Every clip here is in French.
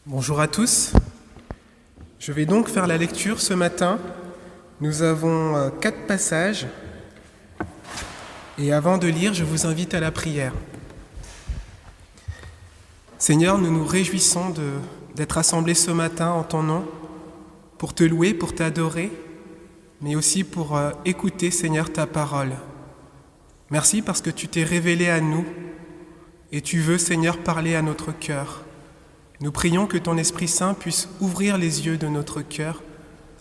Bonjour à tous. Je vais donc faire la lecture ce matin. Nous avons 4 passages. Et avant de lire, je vous invite à la prière. Seigneur, nous nous réjouissons d'être assemblés ce matin en ton nom pour te louer, pour t'adorer, mais aussi pour écouter, Seigneur, ta parole. Merci parce que tu t'es révélé à nous et tu veux, Seigneur, parler à notre cœur. Nous prions que ton Esprit Saint puisse ouvrir les yeux de notre cœur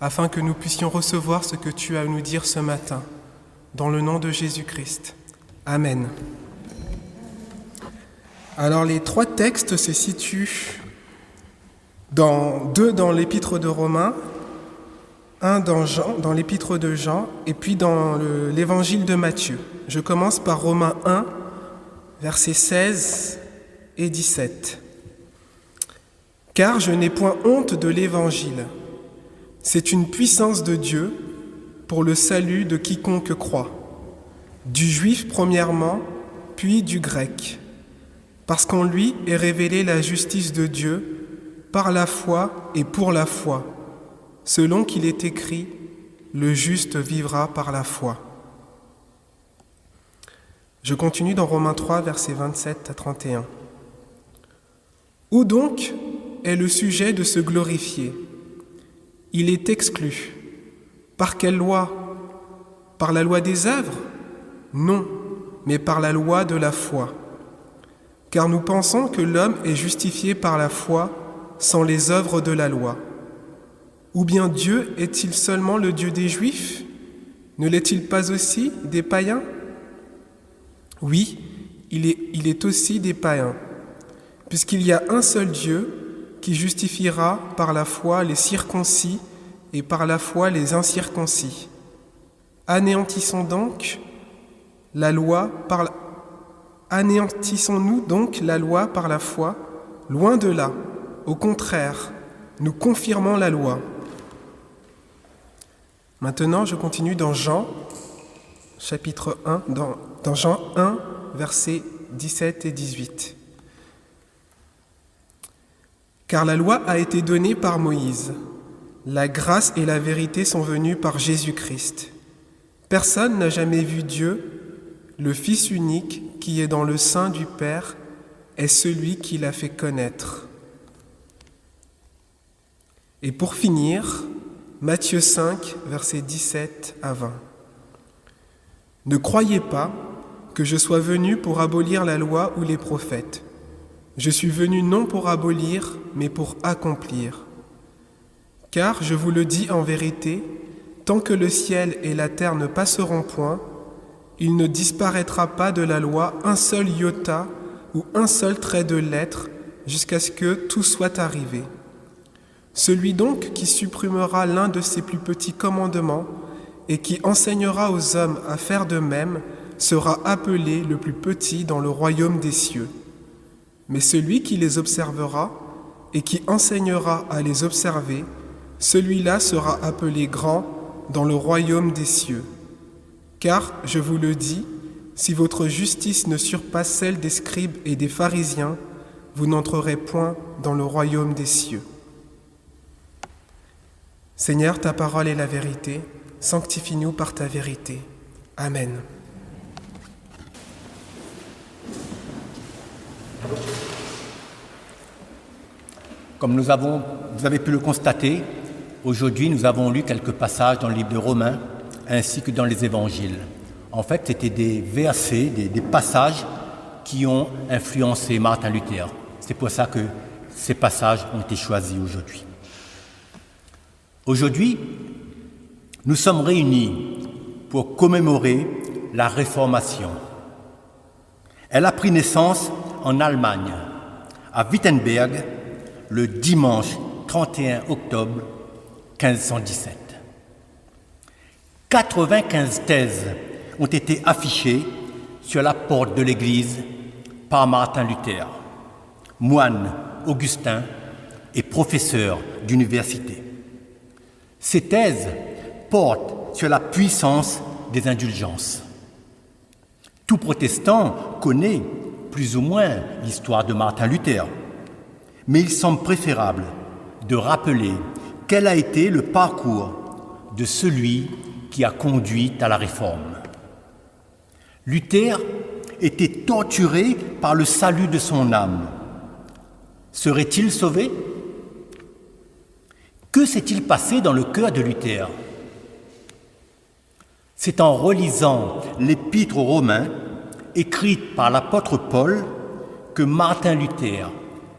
afin que nous puissions recevoir ce que tu as à nous dire ce matin. Dans le nom de Jésus-Christ. Amen. Alors les 3 textes se situent deux dans l'épître de Romains, un dans l'épître de Jean et puis dans l'évangile de Matthieu. Je commence par Romains 1, versets 16 et 17. « Car je n'ai point honte de l'Évangile. C'est une puissance de Dieu pour le salut de quiconque croit, du juif premièrement, puis du grec, parce qu'en lui est révélée la justice de Dieu par la foi et pour la foi, selon qu'il est écrit, le juste vivra par la foi. » Je continue dans Romains 3, versets 27 à 31. « Où donc est le sujet de se glorifier? Il est exclu. Par quelle loi? Par la loi des œuvres? Non, mais par la loi de la foi. Car nous pensons que l'homme est justifié par la foi sans les œuvres de la loi. Ou bien Dieu est-il seulement le Dieu des Juifs? Ne l'est-il pas aussi des païens? Oui, il est aussi des païens, puisqu'il y a un seul Dieu qui justifiera par la foi les circoncis et par la foi les incirconcis. Anéantissons-nous donc la loi par la foi? Loin de là. Au contraire, nous confirmons la loi. Maintenant, je continue dans Jean, chapitre 1, dans Jean 1, versets 17 et 18. Car la loi a été donnée par Moïse. La grâce et la vérité sont venues par Jésus-Christ. Personne n'a jamais vu Dieu. Le Fils unique qui est dans le sein du Père est celui qui l'a fait connaître. Et pour finir, Matthieu 5, versets 17 à 20. Ne croyez pas que je sois venu pour abolir la loi ou les prophètes. Je suis venu non pour abolir, mais pour accomplir. Car, je vous le dis en vérité, tant que le ciel et la terre ne passeront point, il ne disparaîtra pas de la loi un seul iota ou un seul trait de lettre jusqu'à ce que tout soit arrivé. Celui donc qui supprimera l'un de ces plus petits commandements et qui enseignera aux hommes à faire de même sera appelé le plus petit dans le royaume des cieux. Mais celui qui les observera et qui enseignera à les observer, celui-là sera appelé grand dans le royaume des cieux. Car, je vous le dis, si votre justice ne surpasse celle des scribes et des pharisiens, vous n'entrerez point dans le royaume des cieux. Seigneur, ta parole est la vérité, sanctifie-nous par ta vérité. Amen. Comme vous avez pu le constater, aujourd'hui nous avons lu quelques passages dans le livre de Romains ainsi que dans les évangiles. En fait, c'était des versets, des passages qui ont influencé Martin Luther. C'est pour ça que ces passages ont été choisis aujourd'hui. Aujourd'hui, nous sommes réunis pour commémorer la Réformation. Elle a pris naissance en Allemagne, à Wittenberg, le dimanche 31 octobre 1517. 95 thèses ont été affichées sur la porte de l'église par Martin Luther, moine augustin et professeur d'université. Ces thèses portent sur la puissance des indulgences. Tout protestant connaît plus ou moins l'histoire de Martin Luther. Mais il semble préférable de rappeler quel a été le parcours de celui qui a conduit à la réforme. Luther était torturé par le salut de son âme. Serait-il sauvé? Que s'est-il passé dans le cœur de Luther? C'est en relisant l'Épître aux Romains, écrite par l'apôtre Paul, que Martin Luther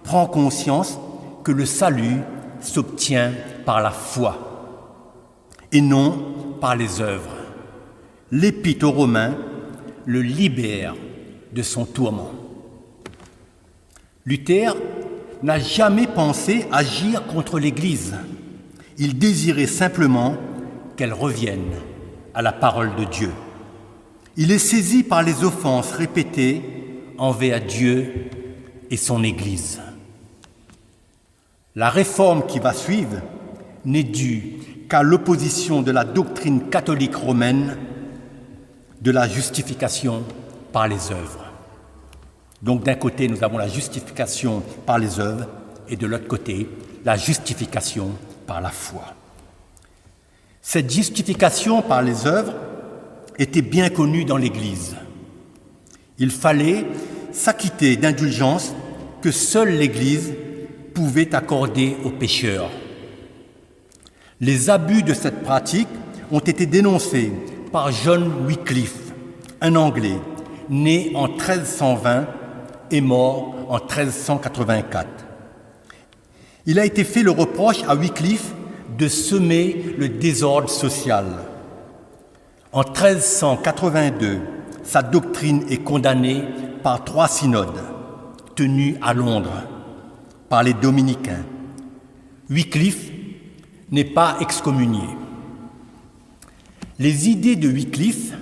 prend conscience que le salut s'obtient par la foi et non par les œuvres. L'Épître aux Romains le libère de son tourment. Luther n'a jamais pensé agir contre l'Église. Il désirait simplement qu'elle revienne à la parole de Dieu. Il est saisi par les offenses répétées envers Dieu et son Église. La réforme qui va suivre n'est due qu'à l'opposition de la doctrine catholique romaine de la justification par les œuvres. Donc d'un côté, nous avons la justification par les œuvres et de l'autre côté, la justification par la foi. Cette justification par les œuvres était bien connue dans l'Église. Il fallait s'acquitter d'indulgences que seule l'Église pouvait accorder aux pécheurs. Les abus de cette pratique ont été dénoncés par John Wycliffe, un Anglais, né en 1320 et mort en 1384. Il a été fait le reproche à Wycliffe de semer le désordre social. En 1382, sa doctrine est condamnée par 3 synodes tenus à Londres par les dominicains. Wycliffe n'est pas excommunié. Les idées de Wycliffe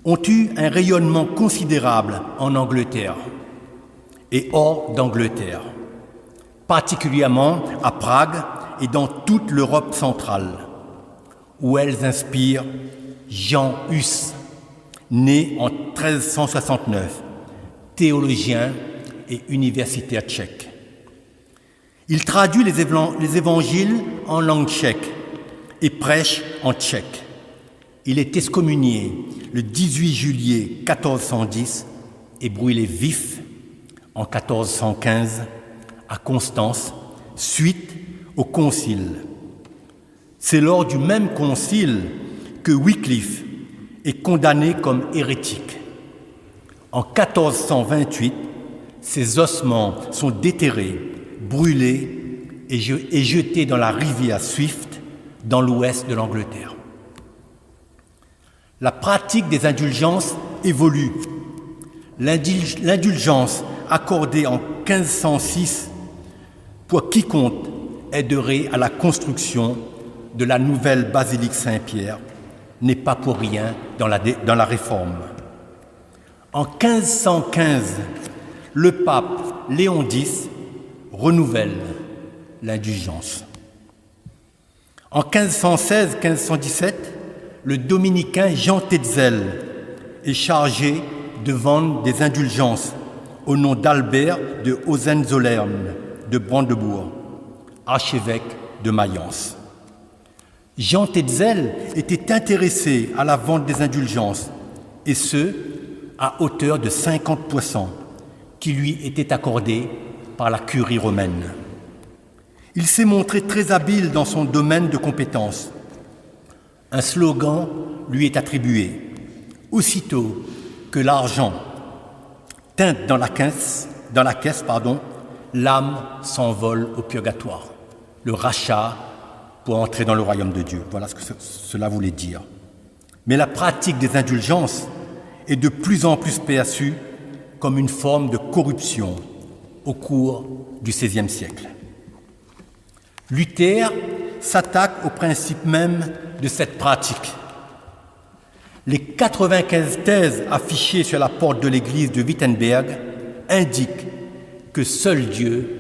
ont eu un rayonnement considérable en Angleterre et hors d'Angleterre, particulièrement à Prague et dans toute l'Europe centrale, où elles inspirent Jan Hus, né en 1369, théologien et universitaire tchèque. Il traduit les évangiles en langue tchèque et prêche en tchèque. Il est excommunié le 18 juillet 1410 et brûlé vif en 1415 à Constance, suite au concile. C'est lors du même concile que Wycliffe est condamné comme hérétique. En 1428, ses ossements sont déterrés, brûlés et jetés dans la rivière Swift, dans l'ouest de l'Angleterre. La pratique des indulgences évolue. L'indulgence accordée en 1506 pour quiconque aiderait à la construction de la nouvelle basilique Saint-Pierre n'est pas pour rien dans la Réforme. En 1515, le pape Léon X renouvelle l'indulgence. En 1516-1517, le dominicain Jean Tetzel est chargé de vendre des indulgences au nom d'Albert de Hohenzollern de Brandebourg, archevêque de Mayence. Jean Tetzel était intéressé à la vente des indulgences, et ce, à hauteur de 50%, qui lui étaient accordés par la curie romaine. Il s'est montré très habile dans son domaine de compétences. Un slogan lui est attribué. Aussitôt que l'argent teinte dans la caisse, l'âme s'envole au purgatoire. Le rachat pour entrer dans le royaume de Dieu. Voilà ce que cela voulait dire. Mais la pratique des indulgences est de plus en plus perçue comme une forme de corruption au cours du XVIe siècle. Luther s'attaque au principe même de cette pratique. Les 95 thèses affichées sur la porte de l'église de Wittenberg indiquent que seul Dieu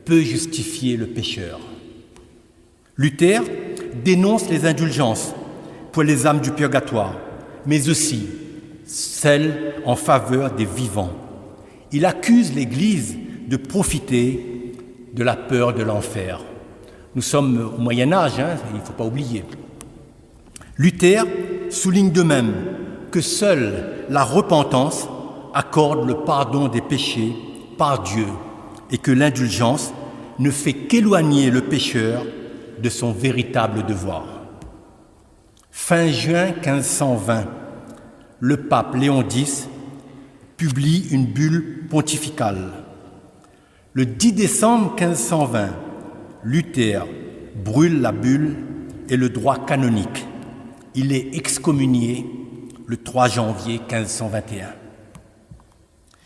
peut justifier le pécheur. Luther dénonce les indulgences pour les âmes du purgatoire, mais aussi celles en faveur des vivants. Il accuse l'Église de profiter de la peur de l'enfer. Nous sommes au Moyen-Âge, il ne faut pas oublier. Luther souligne de même que seule la repentance accorde le pardon des péchés par Dieu et que l'indulgence ne fait qu'éloigner le pécheur de son véritable devoir. Fin juin 1520, le pape Léon X publie une bulle pontificale. Le 10 décembre 1520, Luther brûle la bulle et le droit canonique. Il est excommunié le 3 janvier 1521.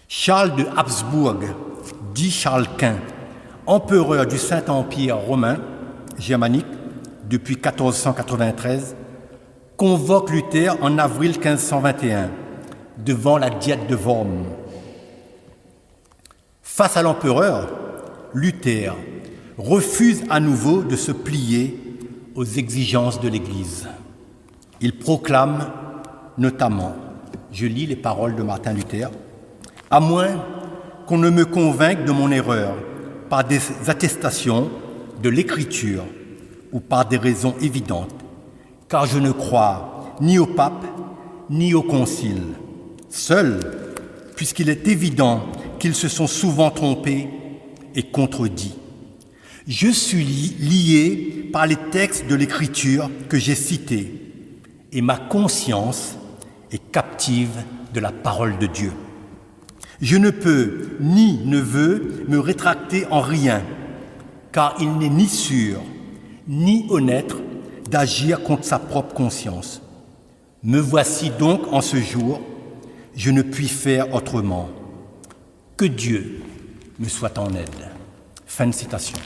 Charles de Habsbourg, dit Charles Quint, empereur du Saint-Empire romain germanique depuis 1493, convoque Luther en avril 1521 devant la diète de Worms. Face à l'empereur, Luther refuse à nouveau de se plier aux exigences de l'Église. Il proclame notamment, je lis les paroles de Martin Luther, « À moins qu'on ne me convainque de mon erreur par des attestations de l'Écriture ou par des raisons évidentes, car je ne crois ni au pape ni au concile. Seul, puisqu'il est évident qu'ils se sont souvent trompés et contredits. Je suis lié par les textes de l'Écriture que j'ai cités, et ma conscience est captive de la parole de Dieu. Je ne peux ni ne veux me rétracter en rien, car il n'est ni sûr ni honnête d'agir contre sa propre conscience. Me voici donc en ce jour, je ne puis faire autrement. Que Dieu me soit en aide. » Fin de citation.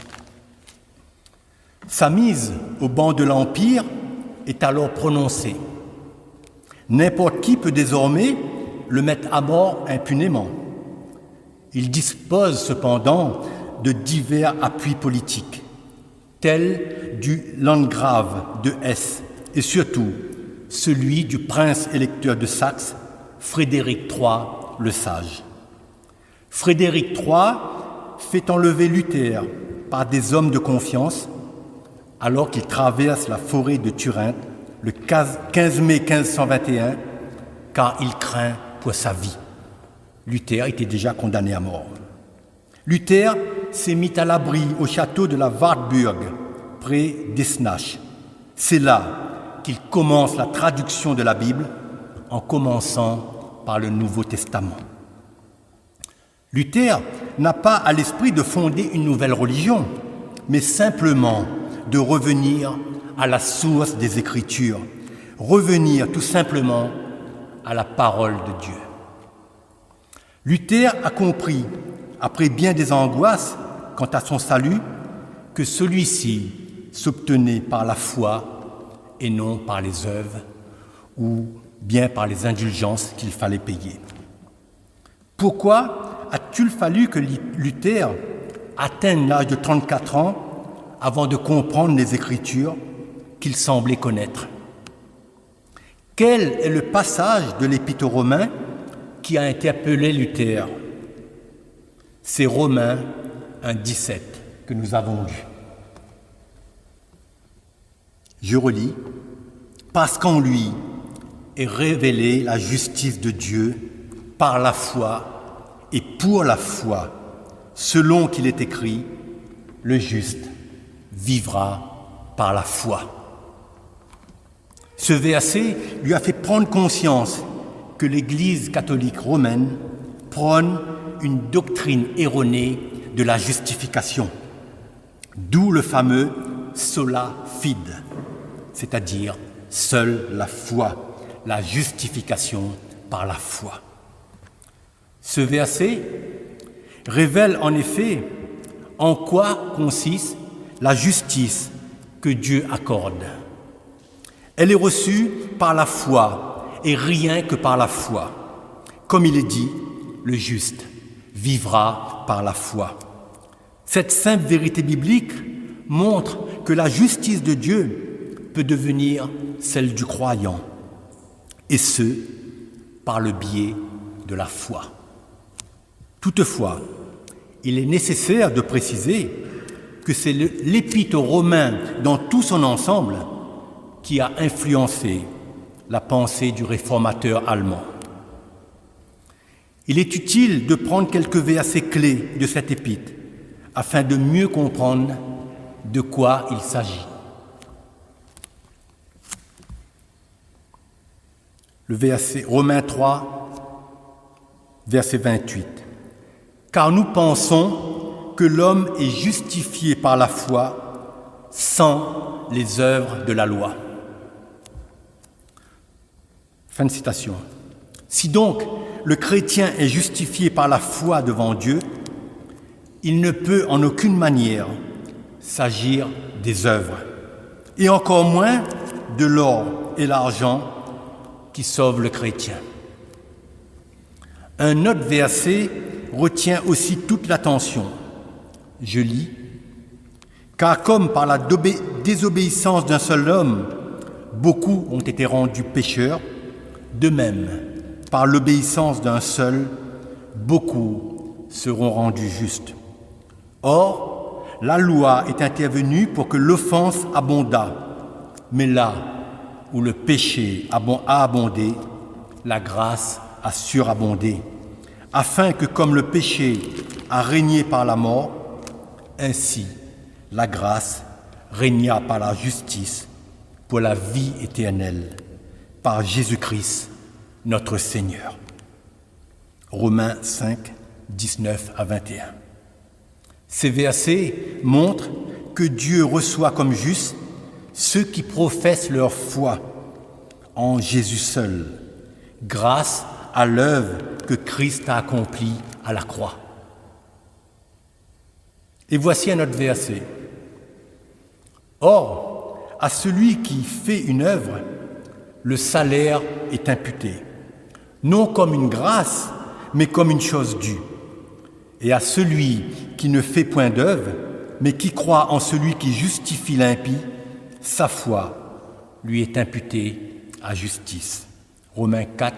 Sa mise au banc de l'Empire est alors prononcée. N'importe qui peut désormais le mettre à mort impunément. Il dispose cependant de divers appuis politiques, tels du Landgrave de Hesse et surtout celui du prince électeur de Saxe, Frédéric III le Sage. Frédéric III fait enlever Luther par des hommes de confiance alors qu'il traverse la forêt de Turin le 15 mai 1521, car il craint pour sa vie. Luther était déjà condamné à mort. Luther s'est mis à l'abri au château de la Wartburg, près d'Esnach. C'est là qu'il commence la traduction de la Bible, en commençant par le Nouveau Testament. Luther n'a pas à l'esprit de fonder une nouvelle religion, mais simplement de revenir à la source des Écritures, revenir tout simplement à la parole de Dieu. Luther a compris, après bien des angoisses quant à son salut, que celui-ci s'obtenait par la foi et non par les œuvres ou bien par les indulgences qu'il fallait payer. Pourquoi a-t-il fallu que Luther atteigne l'âge de 34 ans avant de comprendre les Écritures qu'il semblait connaître? Quel est le passage de l'Épître aux Romains qui a interpellé Luther? C'est Romains 1,17 que nous avons lu. Je relis. « Parce qu'en lui est révélée la justice de Dieu par la foi et pour la foi, selon qu'il est écrit, le juste vivra par la foi. » Ce verset lui a fait prendre conscience que l'Église catholique romaine prône une doctrine erronée de la justification, d'où le fameux sola fide, c'est-à-dire seule la foi, la justification par la foi. Ce verset révèle en effet en quoi consiste la justice que Dieu accorde. Elle est reçue par la foi et rien que par la foi. Comme il est dit, le juste vivra par la foi. Cette simple vérité biblique montre que la justice de Dieu peut devenir celle du croyant, et ce, par le biais de la foi. Toutefois, il est nécessaire de préciser que c'est l'Épître aux Romains dans tout son ensemble qui a influencé la pensée du réformateur allemand. Il est utile de prendre quelques versets clés de cette épître afin de mieux comprendre de quoi il s'agit. Le verset Romains 3, verset 28. Car nous pensons que l'homme est justifié par la foi sans les œuvres de la loi. Fin de citation. Si donc le chrétien est justifié par la foi devant Dieu, il ne peut en aucune manière s'agir des œuvres, et encore moins de l'or et l'argent qui sauvent le chrétien. Un autre verset retient aussi toute l'attention. Je lis, « Car comme par la désobéissance d'un seul homme, beaucoup ont été rendus pécheurs, de même, par l'obéissance d'un seul, beaucoup seront rendus justes. Or, la loi est intervenue pour que l'offense abondât, mais là où le péché a abondé, la grâce a surabondé, afin que comme le péché a régné par la mort, ainsi la grâce régna par la justice pour la vie éternelle, par Jésus-Christ, notre Seigneur. » Romains 5, 19 à 21. Ces versets montrent que Dieu reçoit comme justes ceux qui professent leur foi en Jésus seul, grâce à l'œuvre que Christ a accomplie à la croix. Et voici un autre verset. Or, à celui qui fait une œuvre, le salaire est imputé, non comme une grâce, mais comme une chose due. Et à celui qui ne fait point d'œuvre, mais qui croit en celui qui justifie l'impie, sa foi lui est imputée à justice. Romains 4,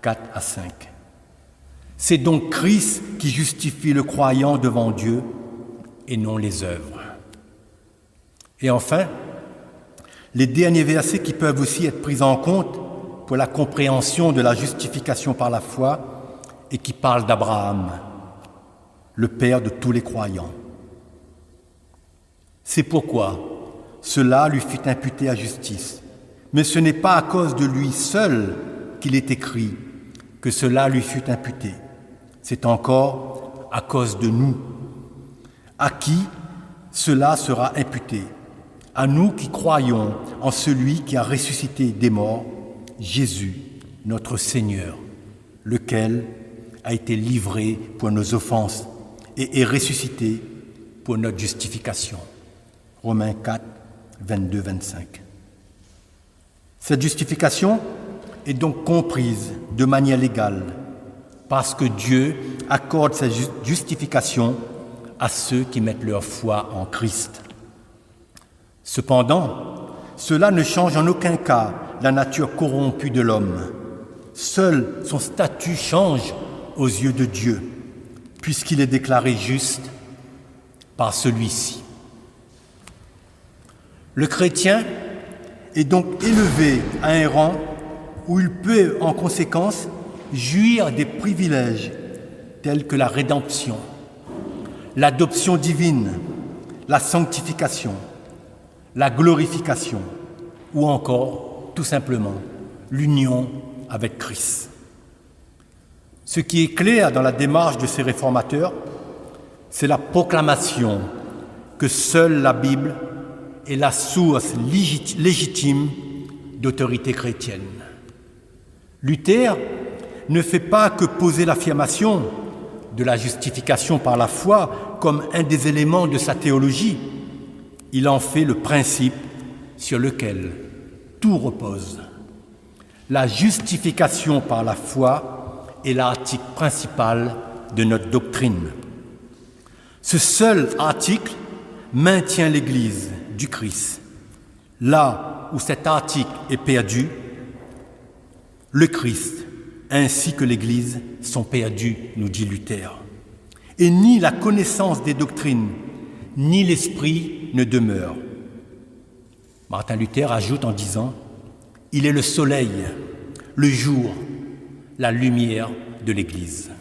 4 à 5. C'est donc Christ qui justifie le croyant devant Dieu et non les œuvres. Et enfin, les derniers versets qui peuvent aussi être pris en compte pour la compréhension de la justification par la foi et qui parlent d'Abraham, le père de tous les croyants. C'est pourquoi cela lui fut imputé à justice. Mais ce n'est pas à cause de lui seul qu'il est écrit que cela lui fut imputé. C'est encore à cause de nous, à qui cela sera imputé. À nous qui croyons en celui qui a ressuscité des morts, Jésus, notre Seigneur, lequel a été livré pour nos offenses et est ressuscité pour notre justification. Romains 4, 22-25. Cette justification est donc comprise de manière légale parce que Dieu accorde sa justification à ceux qui mettent leur foi en Christ. Cependant, cela ne change en aucun cas la nature corrompue de l'homme. Seul son statut change aux yeux de Dieu, puisqu'il est déclaré juste par celui-ci. Le chrétien est donc élevé à un rang où il peut, en conséquence, jouir des privilèges tels que la rédemption, l'adoption divine, la sanctification, la glorification ou encore, tout simplement, l'union avec Christ. Ce qui est clair dans la démarche de ces réformateurs, c'est la proclamation que seule la Bible est la source légitime d'autorité chrétienne. Luther ne fait pas que poser l'affirmation de la justification par la foi comme un des éléments de sa théologie. Il en fait le principe sur lequel tout repose. La justification par la foi est l'article principal de notre doctrine. Ce seul article maintient l'Église du Christ. Là où cet article est perdu, le Christ ainsi que l'Église sont perdus, nous dit Luther. Et ni la connaissance des doctrines, ni l'Esprit ne demeure. Martin Luther ajoute en disant « Il est le soleil, le jour, la lumière de l'Église ».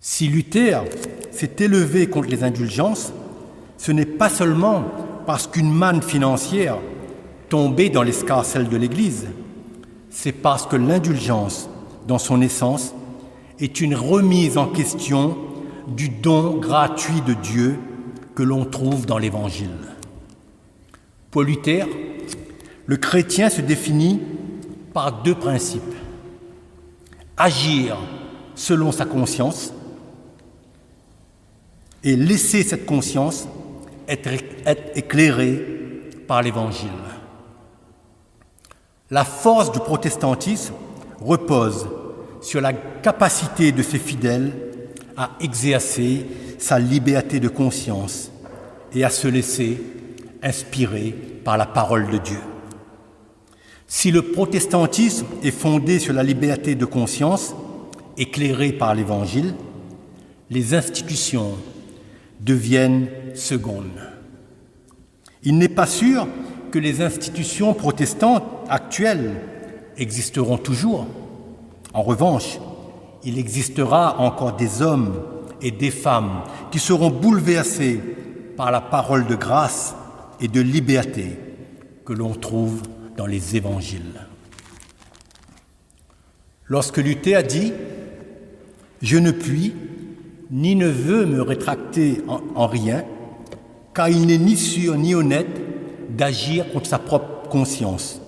Si Luther s'est élevé contre les indulgences, ce n'est pas seulement parce qu'une manne financière tombait dans l'escarcelle de l'Église, c'est parce que l'indulgence, dans son essence, est une remise en question du don gratuit de Dieu que l'on trouve dans l'Évangile. Pour Luther, le chrétien se définit par deux principes. Agir selon sa conscience et laisser cette conscience être éclairée par l'Évangile. La force du protestantisme repose sur la capacité de ses fidèles à exercer sa liberté de conscience et à se laisser inspirer par la parole de Dieu. Si le protestantisme est fondé sur la liberté de conscience, éclairée par l'Évangile, les institutions deviennent secondes. Il n'est pas sûr que les institutions protestantes actuelles existeront toujours. En revanche, il existera encore des hommes et des femmes qui seront bouleversés par la parole de grâce et de liberté que l'on trouve dans les évangiles. Lorsque Luther a dit « Je ne puis ni ne veux me rétracter en rien, car il n'est ni sûr ni honnête d'agir contre sa propre conscience.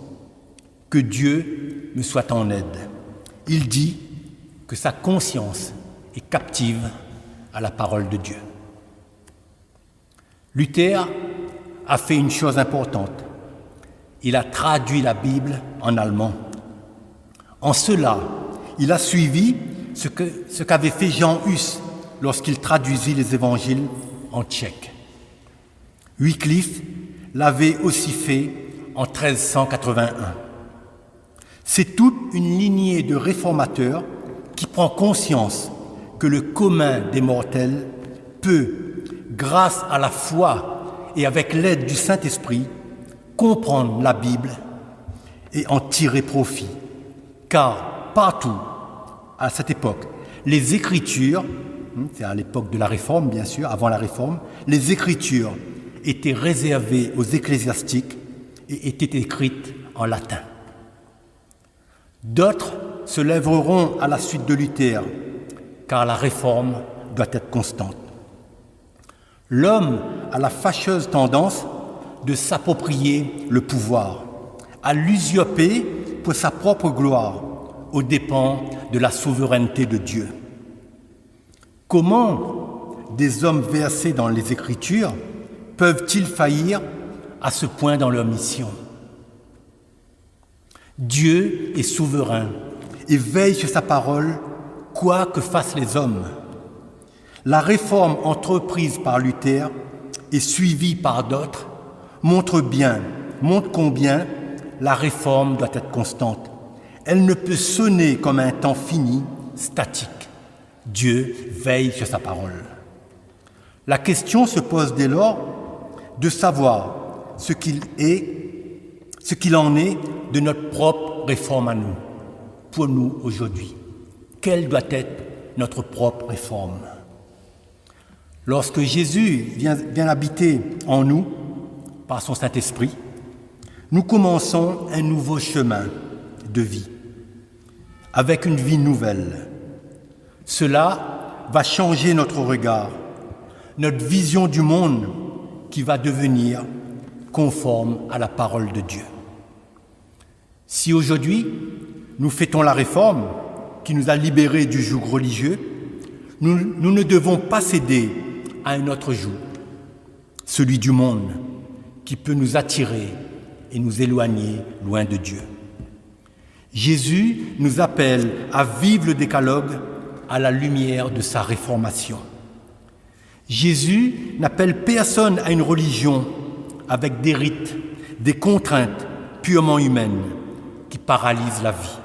Que Dieu me soit en aide. » Il dit que sa conscience est captive à la parole de Dieu. Luther a fait une chose importante. Il a traduit la Bible en allemand. En cela, il a suivi ce qu'avait fait Jean Hus lorsqu'il traduisit les évangiles en tchèque. Wycliffe l'avait aussi fait en 1381. C'est toute une lignée de réformateurs qui prend conscience que le commun des mortels peut, grâce à la foi et avec l'aide du Saint-Esprit, comprendre la Bible et en tirer profit. Car partout, à cette époque, les Écritures, c'est à l'époque de la Réforme bien sûr, avant la Réforme, les Écritures étaient réservées aux ecclésiastiques et étaient écrites en latin. D'autres se lèveront à la suite de Luther, car la Réforme doit être constante. L'homme a la fâcheuse tendance de s'approprier le pouvoir, à l'usurper pour sa propre gloire, aux dépens de la souveraineté de Dieu. Comment des hommes versés dans les Écritures peuvent-ils faillir à ce point dans leur mission? Dieu est souverain et veille sur sa parole, quoi que fassent les hommes. La réforme entreprise par Luther et suivie par d'autres montre combien la réforme doit être constante. Elle ne peut sonner comme un temps fini, statique. Dieu veille sur sa parole. La question se pose dès lors de savoir ce qu'il en est de notre propre réforme à nous, pour nous aujourd'hui. Quelle doit être notre propre réforme? Lorsque Jésus vient habiter en nous, par son Saint-Esprit, nous commençons un nouveau chemin de vie, avec une vie nouvelle. Cela va changer notre regard, notre vision du monde qui va devenir conforme à la parole de Dieu. Si aujourd'hui, nous fêtons la Réforme qui nous a libérés du joug religieux, nous ne devons pas céder à un autre joug, celui du monde, qui peut nous attirer et nous éloigner loin de Dieu. Jésus nous appelle à vivre le décalogue à la lumière de sa réformation. Jésus n'appelle personne à une religion avec des rites, des contraintes purement humaines qui paralysent la vie.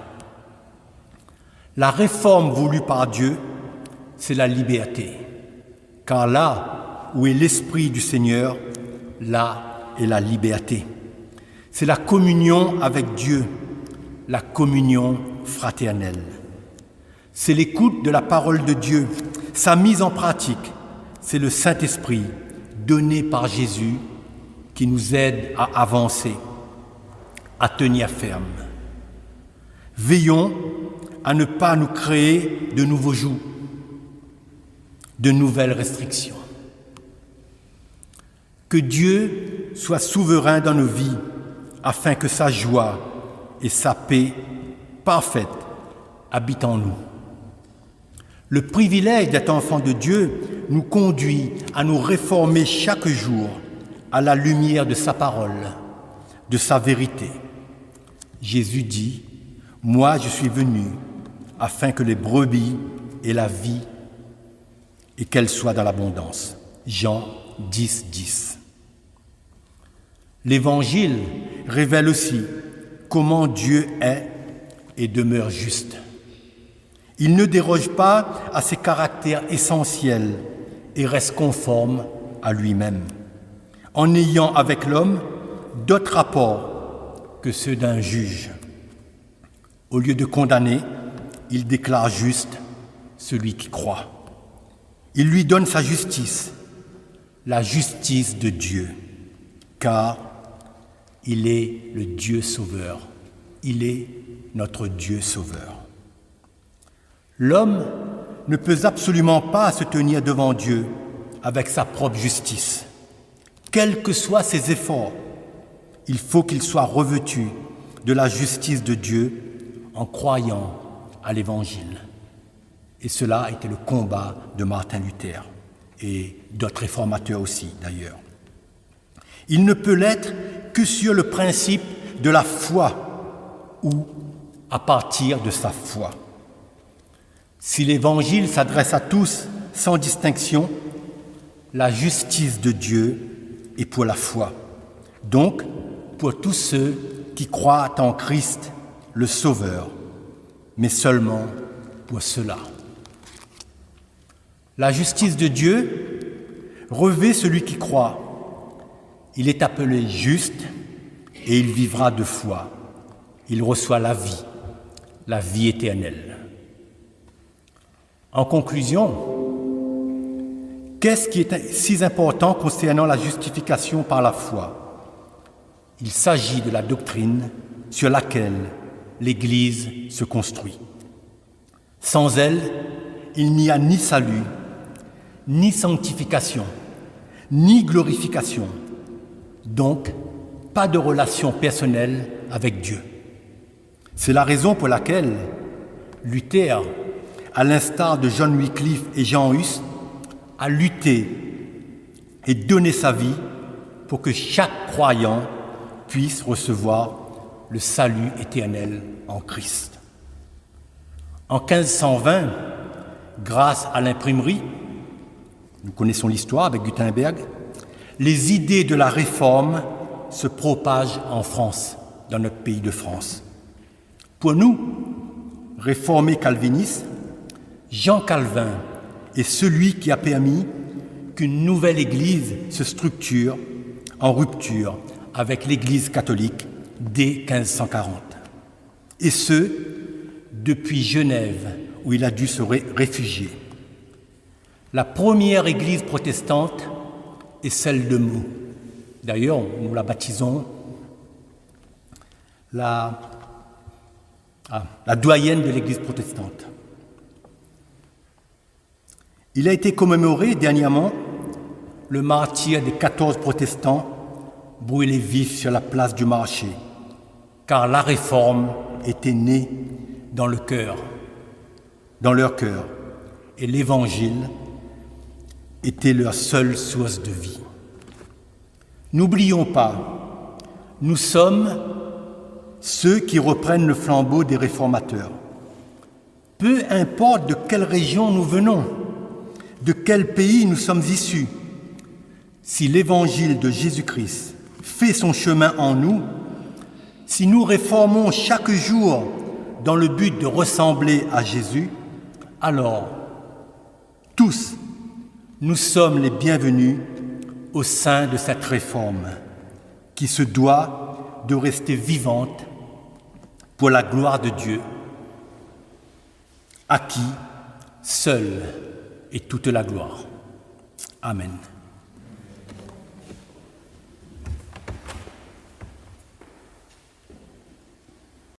La réforme voulue par Dieu, c'est la liberté, car là où est l'Esprit du Seigneur, là est la liberté. C'est la communion avec Dieu, la communion fraternelle. C'est l'écoute de la parole de Dieu, sa mise en pratique. C'est le Saint-Esprit donné par Jésus qui nous aide à avancer, à tenir ferme. Veillons à ne pas nous créer de nouveaux jougs, de nouvelles restrictions. Que Dieu soit souverain dans nos vies afin que sa joie et sa paix parfaite habitent en nous. Le privilège d'être enfant de Dieu nous conduit à nous réformer chaque jour à la lumière de sa parole, de sa vérité. Jésus dit « Moi, je suis venu afin que les brebis aient la vie et qu'elle soit dans l'abondance. » Jean 10, 10. L'Évangile révèle aussi comment Dieu est et demeure juste. Il ne déroge pas à ses caractères essentiels et reste conforme à lui-même, en ayant avec l'homme d'autres rapports que ceux d'un juge. Au lieu de condamner, il déclare juste celui qui croit. Il lui donne sa justice, la justice de Dieu, car il est le Dieu sauveur. Il est notre Dieu sauveur. L'homme ne peut absolument pas se tenir devant Dieu avec sa propre justice. Quels que soient ses efforts, il faut qu'il soit revêtu de la justice de Dieu en croyant à l'Évangile. Et cela était le combat de Martin Luther et d'autres réformateurs aussi d'ailleurs. Il ne peut l'être que sur le principe de la foi ou à partir de sa foi. Si l'Évangile s'adresse à tous sans distinction, la justice de Dieu est pour la foi. Donc, pour tous ceux qui croient en Christ, le Sauveur, mais seulement pour ceux-là. La justice de Dieu revêt celui qui croit. Il est appelé juste et il vivra de foi. Il reçoit la vie éternelle. En conclusion, qu'est-ce qui est si important concernant la justification par la foi? Il s'agit de la doctrine sur laquelle l'Église se construit. Sans elle, il n'y a ni salut, ni sanctification, ni glorification. Donc, pas de relation personnelle avec Dieu. C'est la raison pour laquelle Luther, à l'instar de John Wycliffe et Jean Hus, a lutté et donné sa vie pour que chaque croyant puisse recevoir le salut éternel en Christ. En 1520, grâce à l'imprimerie, nous connaissons l'histoire avec Gutenberg, les idées de la Réforme se propagent en France, dans notre pays de France. Pour nous, réformés calvinistes, Jean Calvin est celui qui a permis qu'une nouvelle Église se structure en rupture avec l'Église catholique dès 1540. Et ce, depuis Genève, où il a dû se réfugier. La première Église protestante est celle de Meaux. D'ailleurs, nous la baptisons la doyenne de l'Église protestante. Il a été commémoré dernièrement le martyre des 14 protestants brûlés vifs sur la place du marché, car la Réforme était née dans leur cœur, et l'Évangile était leur seule source de vie. N'oublions pas, nous sommes ceux qui reprennent le flambeau des réformateurs. Peu importe de quelle région nous venons, de quel pays nous sommes issus, si l'Évangile de Jésus-Christ fait son chemin en nous, si nous réformons chaque jour dans le but de ressembler à Jésus, alors tous, nous sommes les bienvenus au sein de cette réforme qui se doit de rester vivante pour la gloire de Dieu, à qui seule est toute la gloire. Amen.